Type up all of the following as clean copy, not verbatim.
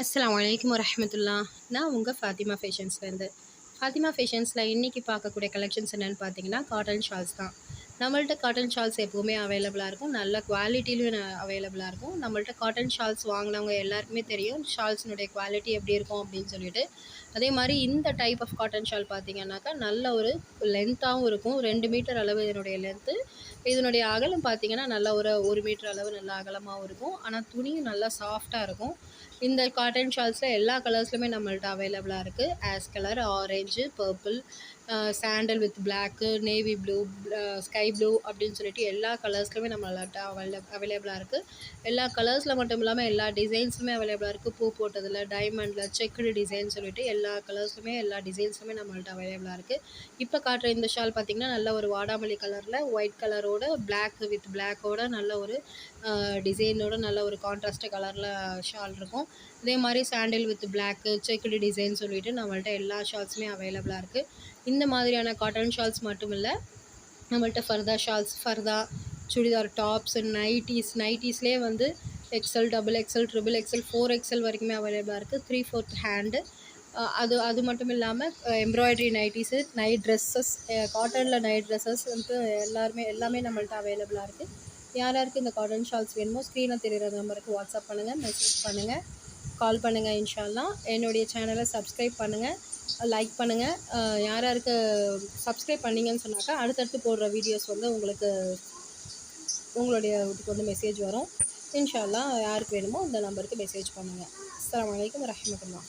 அஸ்ஸலாமு அலைக்கும் வரஹ்மத்துல்லாஹ். நான் உங்கள் ஃபாத்திமா ஃபேஷன்ஸ்லேருந்து. ஃபாத்திமா ஃபேஷன்ஸில் இன்றைக்கி பார்க்கக்கூடிய கலெக்ஷன்ஸ் என்னென்னு பார்த்தீங்கன்னா, காட்டன் ஷால்ஸ் தான். நம்மள்ட்ட காட்டன் ஷால்ஸ் எப்போவுமே அவைலபிளாக இருக்கும். நல்ல குவாலிட்டிலையும் அவைலபிளாக இருக்கும். நம்மள்ட்ட காட்டன் ஷால்ஸ் வாங்கினவங்க எல்லாருக்குமே தெரியும் ஷால்ஸினுடைய குவாலிட்டி எப்படி இருக்கும் அப்படின்னு சொல்லிட்டு. அதே மாதிரி இந்த டைப் ஆஃப் காட்டன் ஷால் பார்த்தீங்கன்னாக்கா நல்ல ஒரு லென்த்தாகவும் இருக்கும். 2 மீட்டர் அளவு இதனுடைய லென்த்து. இதனுடைய அகலம் பார்த்தீங்கன்னா நல்லா ஒரு 1 மீட்டர் அளவு நல்லா அகலமாகவும் இருக்கும். ஆனால் துணியும் நல்லா சாஃப்டாக இருக்கும். இந்த காட்டன் ஷால்ஸில் எல்லா கலர்ஸ்லையுமே நம்மள்ட்ட அவைலபிளாக இருக்குது. Ash colour, orange, purple, sandal with block, navy blue, sky blue அப்படின்னு சொல்லிட்டு எல்லா கலர்ஸ்லையுமே நம்மள்ட்ட அவைலபிளாக இருக்குது. எல்லா கலர்ஸில் மட்டும் இல்லாமல் எல்லா டிசைன்ஸுமே அவைலபிளாக இருக்குது. பூ போட்டதில், டைமண்டில், செக்குடு டிசைன் சொல்லிட்டு எல்லா கலர்ஸுமே எல்லா டிசைன்ஸுமே நம்மள்ட்ட அவைலபிளாக இருக்குது. இப்போ காட்டுற இந்த ஷால் பார்த்திங்கன்னா நல்ல ஒரு வாடாமல்லி கலரில் ஒயிட் கலரோட பிளாக் வித் பிளாக்கோட நல்ல ஒரு டிசைனோட நல்ல ஒரு கான்ட்ராஸ்ட் கலரில் ஷால் இருக்கும். இதே மாதிரி சாண்டில் வித் பிளாக்கு, செக்குடு டிசைன் சொல்லிட்டு நம்மள்ட்ட எல்லா ஷால்ஸுமே அவைலபிளாக இருக்குது. இந்த மாதிரியான காட்டன் ஷால்ஸ் மட்டும் இல்லை, நம்மள்ட்ட ஃபர்தா ஷால்ஸ், ஃபர்தா சுடிதார் டாப்ஸ், நைட்டீஸ்லேயே வந்து XL, double XL, triple XL, 4XL வரைக்குமே அவைலபிளாக இருக்குது. 3/4 ஹேண்டு. அது மட்டும் இல்லாமல் எம்ப்ராய்டரி நைட்டீஸு, நைட் ட்ரெஸ்ஸஸ், காட்டனில் நைட் ட்ரெஸ்ஸஸ் வந்துட்டு எல்லாமே நம்மள்ட்ட அவைலபிளாக இருக்குது. யாருக்கு இந்த காட்டன் ஷால்ஸ் வேணுமோ ஸ்க்ரீனில் தெரிகிற நம்பருக்கு வாட்ஸ்அப் பண்ணுங்கள், மெசேஜ் பண்ணுங்கள், கால் பண்ணுங்கள். இன்ஷா அல்லாஹ் என்னுடைய சேனலை சப்ஸ்கிரைப் பண்ணுங்கள், லைக் பண்ணுங்கள். யாருக்கு சப்ஸ்கிரைப் பண்ணிங்கன்னு சொன்னாக்கா அடுத்தடுத்து போடுற வீடியோஸ் வந்து உங்களுடைய வீட்டுக்கு வந்து மெசேஜ் வரும். இன்ஷா அல்லாஹ் யாருக்கு வேணுமோ அந்த நம்பருக்கு மெசேஜ் பண்ணுங்கள். அஸ்ஸலாமு அலைக்கும் வரஹ்மத்துல்லாஹ்.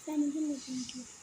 Thank you.